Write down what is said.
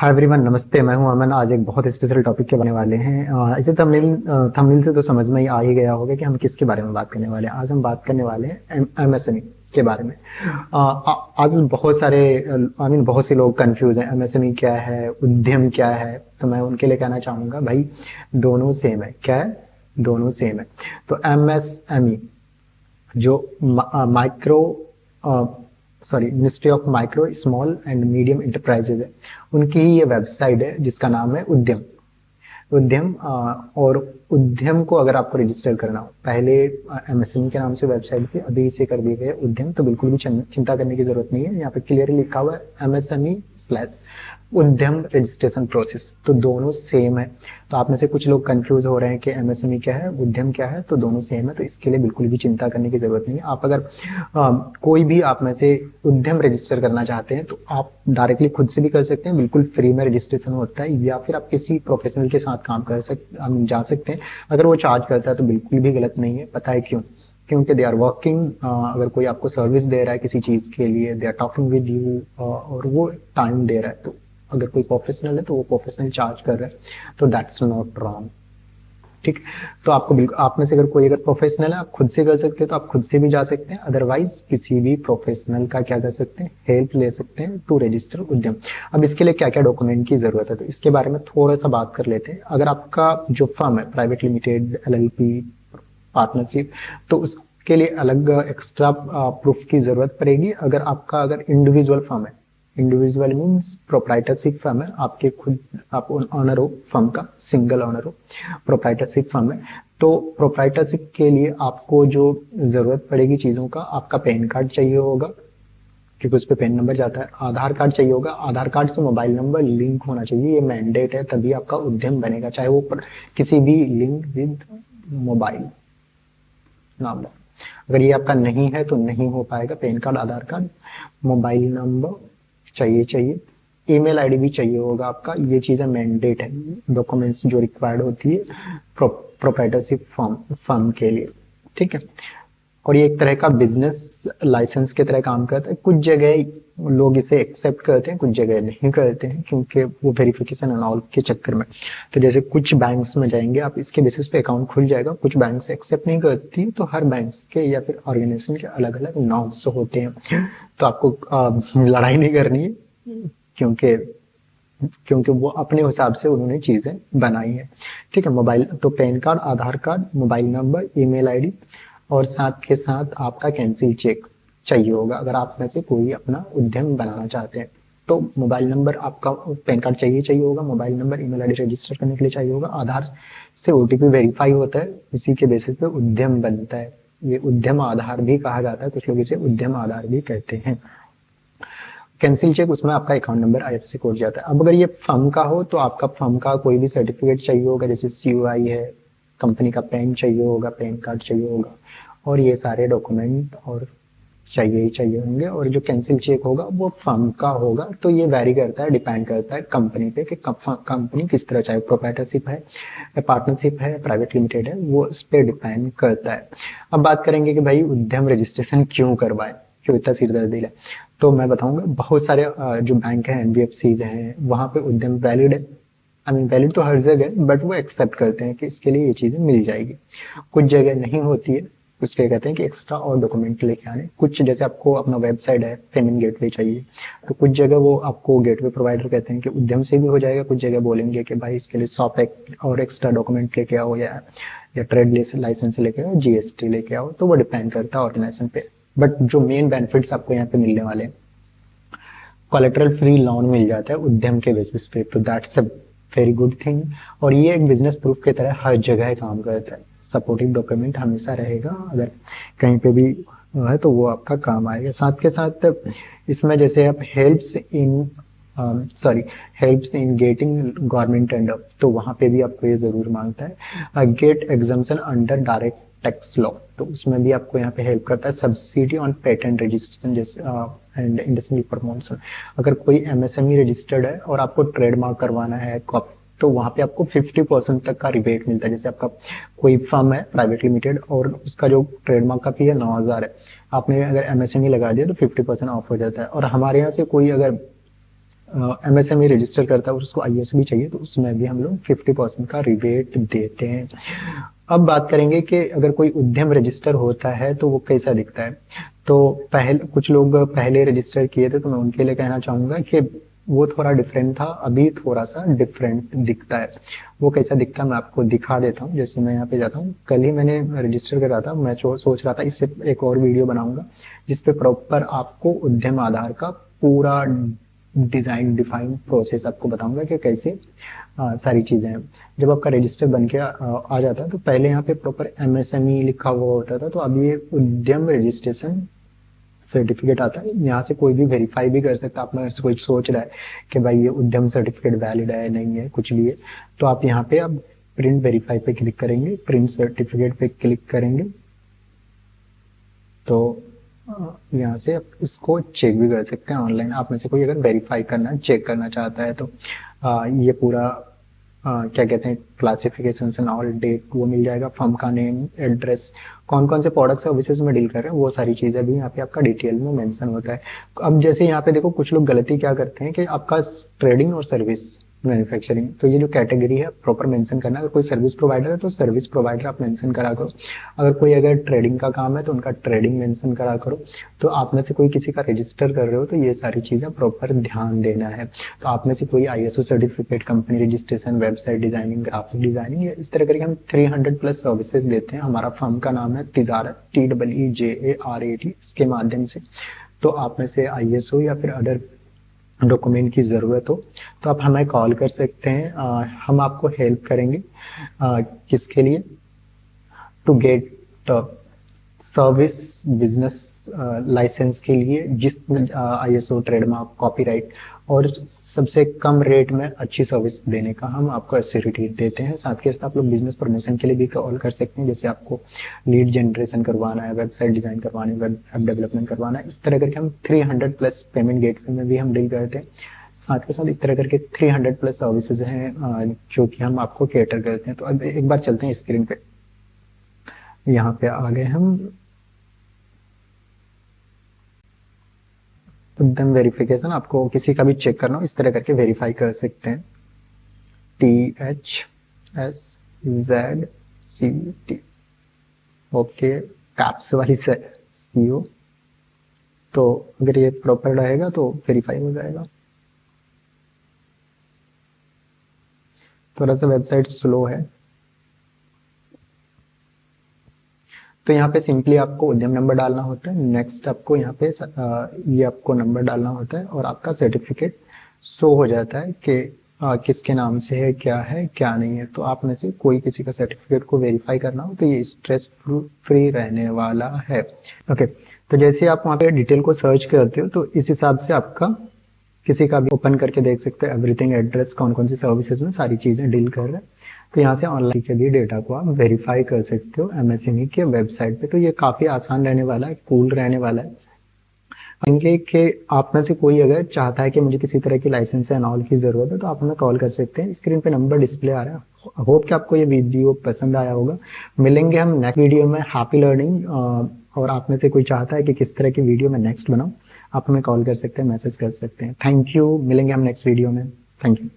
Hi everyone, नमस्ते। मैं हूं अमन। आज एक बहुत स्पेशल टॉपिक के बारे में वाले हैं। इसे थंबनेल से तो समझ में ही आ ही गया होगा कि हम किसके बारे में बात करने वाले हैं। आज हम बात करने वाले हैं एमएसएमई के बारे में। आज बहुत सारे बहुत से लोग कंफ्यूज हैं, एमएसएमई क्या है, उद्यम क्या है। तो मैं उनके लिए कहना चाहूंगा, भाई दोनों सेम है। क्या है? दोनों सेम है। तो एमएसएमई जो micro sorry ministry of micro small and medium enterprises है, उनकी ही ये वेबसाइट है जिसका नाम है उद्यम। और उद्यम को अगर आपको रजिस्टर करना हो, पहले एमएसएमई के नाम से वेबसाइट थी, अभी इसे कर दिए गए उद्यम। तो बिल्कुल भी चिंता करने की जरूरत नहीं है। यहाँ पे क्लियरली लिखा हुआ है MSME/उद्यम रजिस्ट्रेशन प्रोसेस। तो दोनों सेम है। तो आप में से कुछ लोग कंफ्यूज हो रहे हैं कि एमएसएमई क्या है, उद्यम क्या है। तो दोनों सेम है, तो इसके लिए बिल्कुल भी चिंता करने की जरूरत नहीं है। आप अगर कोई भी आप में से उद्यम रजिस्टर करना चाहते हैं तो आप डायरेक्टली खुद से भी कर सकते हैं, बिल्कुल फ्री में रजिस्ट्रेशन होता है। या फिर आप किसी प्रोफेशनल के साथ काम कर सकते जा सकते हैं। अगर वो चार्ज करता है तो बिल्कुल भी गलत नहीं है। पता है क्यों? क्योंकि दे आर वर्किंग। अगर कोई आपको सर्विस दे रहा है किसी चीज के लिए, they are talking with you, और वो टाइम दे रहा है, तो अगर कोई प्रोफेशनल है तो वो प्रोफेशनल चार्ज कर रहा है, तो दैट्स नॉट रॉन्ग। ठीक। तो आपको बिल्कुल, आप में से अगर कोई अगर प्रोफेशनल है, आप खुद से कर सकते हैं तो आप खुद से भी जा सकते हैं। अदरवाइज किसी भी प्रोफेशनल का क्या कर सकते हैं, हेल्प ले सकते हैं टू रजिस्टर उद्यम। अब इसके लिए क्या क्या डॉक्यूमेंट की जरूरत है, तो इसके बारे में थोड़ा सा बात कर लेते हैं। अगर आपका जो फर्म है, प्राइवेट लिमिटेड, LLP, पार्टनरशिप, तो उसके लिए अलग एक्स्ट्रा प्रूफ की जरूरत पड़ेगी। अगर इंडिविजुअल फर्म है, इंडिविजुअल मीन्स प्रोप्राइटरशिप फर्म है, आपके खुद आप ऑनर हो फर्म का, सिंगल ऑनर हो, प्रोप्राइटरशिप फर्म है। तो प्रोप्राइटरशिप के लिए आपको जो जरूरत पड़ेगी चीजों का, आपका पैन कार्ड चाहिए होगा, क्योंकि उस पर पैन नंबर जाता है। आधार कार्ड चाहिए होगा, आधार कार्ड से मोबाइल नंबर लिंक होना चाहिए, ये मैंडेट है, तभी आपका उद्यम बनेगा, चाहे वो किसी भी लिंक विद मोबाइल नंबर। अगर ये आपका नहीं है तो नहीं हो पाएगा। Pan card, Aadhaar card, mobile number चाहिए। ईमेल आईडी भी चाहिए होगा आपका। ये चीजें मैंडेट है, डॉक्यूमेंट्स जो रिक्वायर्ड होती है प्रोप्राइटरशिप फर्म के लिए। ठीक है। और ये एक तरह का बिजनेस लाइसेंस की तरह काम करता है। कुछ जगह लोग इसे एक्सेप्ट करते हैं, कुछ जगह नहीं करते हैं, क्योंकि वो वेरिफिकेशन एंड ऑल के चक्कर में। तो जैसे कुछ बैंक्स में जाएंगे आप, इसके बेसिस पे अकाउंट खुल जाएगा। कुछ बैंक्स एक्सेप्ट नहीं करती, तो हर बैंक्स के या फिर ऑर्गेनाइजेशन के अलग अलग नॉर्म्स होते हैं। तो आपको लड़ाई नहीं करनी है, क्योंकि क्योंकि वो अपने हिसाब से उन्होंने चीजें बनाई है। ठीक है। मोबाइल तो PAN card, Aadhaar card, mobile number, email ID, और साथ के साथ आपका कैंसिल चेक चाहिए होगा, अगर आप में से कोई अपना उद्यम बनाना चाहते हैं। तो मोबाइल नंबर आपका, पैन कार्ड चाहिए होगा, mobile number, email ID register करने के लिए चाहिए होगा, आधार से OTP वेरीफाई होता है, उसी के बेसिस पे उद्यम बनता है। ये उद्यम आधार भी कहा जाता है, कुछ लोग इसे उद्यम आधार भी कहते हैं। कैंसिल चेक, उसमें आपका अकाउंट नंबर, IFSC कोड जाता है। अब अगर ये फर्म का हो तो आपका फर्म का कोई भी सर्टिफिकेट चाहिए होगा, जैसे CUI है, कंपनी का पैन चाहिए होगा, पैन कार्ड चाहिए होगा, और ये सारे डॉक्यूमेंट और चाहिए होंगे। और जो कैंसिल चेक होगा वो फर्म का होगा। तो ये वैरी करता है, डिपेंड करता है कंपनी पे कि कंपनी किस तरह, चाहे प्रोप्राइटरशिप है, पार्टनरशिप है, प्राइवेट लिमिटेड है, वो इस पे डिपेंड करता है। अब बात करेंगे कि भाई उद्यम रजिस्ट्रेशन क्यों करवाए, क्यों इतना सिरदर्दी है। तो मैं बताऊंगा, बहुत सारे जो बैंक है, NBFCs हैं, वहां पे उद्यम वैलिड है। आई मीन वैलिड तो हर जगह, बट वो एक्सेप्ट करते हैं कि इसके लिए ये चीजें मिल जाएगी। कुछ जगह नहीं होती है, उसके कहते हैं कि एक्स्ट्रा और डॉक्यूमेंट लेके आने। कुछ जैसे आपको अपना वेबसाइट है, पेमेंट गेटवे चाहिए, तो कुछ जगह वो आपको गेटवे प्रोवाइडर कहते हैं कि उद्यम से भी हो जाएगा। कुछ जगह बोलेंगे कि भाई इसके लिए SOP एक्ट और एक्स्ट्रा डॉक्यूमेंट लेके आओ, या ट्रेड लाइसेंस लेके आओ, GST लेके आओ। तो वो डिपेंड करता है ऑर्गेनाइजेशन पे। बट जो मेन बेनिफिट्स आपको यहाँ पे मिलने वाले हैं, कोलेटरल फ्री लोन मिल जाता है उद्यम के बेसिस पे, तो that's a very good thing. और ये एक बिजनेस प्रूफ की तरह हर जगह काम करता है। सपोर्टिव डॉक्यूमेंट हमेशा रहेगा, अगर कहीं पे भी है तो वो आपका काम आएगा। साथ के साथ इसमें जैसे आप helps in getting government tender, तो वहां पे भी आपको ये जरूर मांगता है। Get exemption under direct tax law, तो उसमें भी आपको यहाँ पे हेल्प करता है। सब्सिडी ऑन पेटेंट रजिस्ट्रेशन जैसे एंड इंडस्ट्रियल प्रमोशन, अगर कोई MSME रजिस्टर्ड है और आपको ट्रेडमार्क करवाना है, तो वहां पे आपको 50% तक का रिबेट मिलता है। जैसे आपका कोई फर्म है प्राइवेट लिमिटेड और उसका जो ट्रेडमार्क का फी है 9,000 है, आपने अगर MSME लगा दिया तो 50% ऑफ हो जाता है। और हमारे यहाँ से कोई अगर MSME रजिस्टर करता है और उसको ISO भी चाहिए, तो उसमें भी हम लोग 50% का रिबेट देते हैं। अब बात करेंगे कि अगर कोई उद्यम रजिस्टर होता है तो वो कैसा दिखता है। तो पहले कुछ लोग पहले रजिस्टर किए थे, तो मैं उनके लिए कहना चाहूँगा कि वो थोड़ा डिफरेंट था, अभी थोड़ा सा डिफरेंट दिखता है। वो कैसा दिखता है मैं आपको दिखा देता हूँ। जैसे मैं यहाँ पे जाता हूँ, कल ही मैंने रजिस्टर करा था, मैं सोच रहा था इससे एक और वीडियो बनाऊंगा जिसपे प्रॉपर आपको उद्यम आधार का पूरा डिजाइन डिफाइन प्रोसेस आपको बताऊंगा कि कैसे सारी चीजें हैं। जब आपका रजिस्टर बन के आ जाता है तो पहले यहाँ पे प्रॉपर MSME लिखा हुआ होता था, तो अब ये उद्यम रजिस्ट्रेशन सर्टिफिकेट आता है। यहाँ से कोई भी वेरीफाई भी कर सकता है। आप में से कोई सोच रहा है कि भाई ये उद्यम सर्टिफिकेट वैलिड है नहीं है कुछ भी है, तो आप यहाँ पे अब प्रिंट वेरीफाई पे क्लिक करेंगे, प्रिंट सर्टिफिकेट पे क्लिक करेंगे, तो यहाँ से आप इसको चेक भी कर सकते हैं ऑनलाइन। आप में से कोई अगर वेरीफाई करना चेक करना चाहता है तो ये पूरा क्या कहते हैं क्लासिफिकेशन एंड ऑल डेट वो मिल जाएगा, फर्म का नेम, एड्रेस, कौन कौन से प्रोडक्ट सर्विसेज में डील कर रहे हैं, वो सारी चीजें भी यहाँ पे आपका डिटेल में मेंशन होता है। अब जैसे यहाँ पे देखो कुछ लोग गलती क्या करते हैं कि आपका ट्रेडिंग और सर्विस मैन्युफैक्चरिंग, तो ये जो कैटेगरी है प्रॉपर मेंशन करना। अगर कोई सर्विस प्रोवाइडर है तो सर्विस प्रोवाइडर आप मेंशन करा करो, अगर ट्रेडिंग का काम है तो उनका ट्रेडिंग मेंशन करा करो। तो आप में से कोई किसी का रजिस्टर कर रहे हो तो ये सारी चीजें प्रॉपर ध्यान देना है। तो आप में से कोई ISO certificate, company registration, website designing, graphic designing, इस तरह करके हम 300 प्लस सर्विसेज देते हैं। हमारा फर्म का नाम है तिजारत, TEEJARAT, इसके माध्यम से। तो आप में से ISO या फिर अदर डॉक्यूमेंट की ज़रूरत हो तो आप हमें कॉल कर सकते हैं, हम आपको हेल्प करेंगे। किसके लिए? To get service business licence के लिए, जिस ISO, ट्रेडमार्क, कॉपीराइट और सबसे कम रेट में अच्छी सर्विस देने का हम आपको एश्योरिटी देते हैं। साथ के साथ आप लोग बिजनेस प्रमोशन के लिए भी कॉल कर सकते हैं, जैसे आपको लीड जनरेशन करवाना है, वेबसाइट डिजाइन करवानी है, वेब ऐप डेवलपमेंट करवाना है, इस तरह करके हम 300 प्लस पेमेंट गेटवे में भी हम डील करते हैं। साथ के साथ इस तरह करके 300 प्लस सर्विसेज हैं जो कि हम आपको कैटर करते हैं। तो अब एक बार चलते हैं स्क्रीन पे, यहाँ पे आ गए हम। उद्यम वेरिफिकेशन, आपको किसी का भी चेक करना हो इस तरह करके वेरीफाई कर सकते हैं। THSZCT, ओके, कैप्स वाली से CO, तो अगर ये प्रॉपर रहेगा तो वेरीफाई हो जाएगा। थोड़ा सा वेबसाइट स्लो है, तो यहाँ पे सिंपली आपको उद्यम नंबर डालना होता है। नेक्स्ट आपको यहाँ पे ये आपको नंबर डालना होता है और आपका सर्टिफिकेट शो हो जाता है कि किसके नाम से है क्या नहीं है। तो आप में से कोई किसी का सर्टिफिकेट को वेरीफाई करना हो तो ये स्ट्रेस फ्री रहने वाला है। ओके, तो जैसे आप वहाँ पे डिटेल को सर्च करते हो तो इस हिसाब से आपका किसी का भी ओपन करके देख सकते हैं एवरीथिंग, एड्रेस, कौन कौन सी सर्विसेज में सारी चीज़ें डील कर रहे हैं। तो यहाँ से ऑनलाइन के भी डेटा को आप वेरीफाई कर सकते हो MSME के वेबसाइट पे। तो ये काफ़ी आसान रहने वाला है, कूल रहने वाला है। इनके कि आप में से कोई अगर चाहता है कि मुझे किसी तरह की लाइसेंस एंड ऑल की ज़रूरत है तो आप हमें कॉल कर सकते हैं। स्क्रीन पे नंबर डिस्प्ले आ रहा है। होप कि आपको ये वीडियो पसंद आया होगा। मिलेंगे हम नेक्स्ट वीडियो में। Happy learning. और आप में से कोई चाहता है कि किस तरह की वीडियो मैं नेक्स्ट बनाऊँ, आप हमें कॉल कर सकते हैं, मैसेज कर सकते हैं। थैंक यू, मिलेंगे हम नेक्स्ट वीडियो में। Thank you.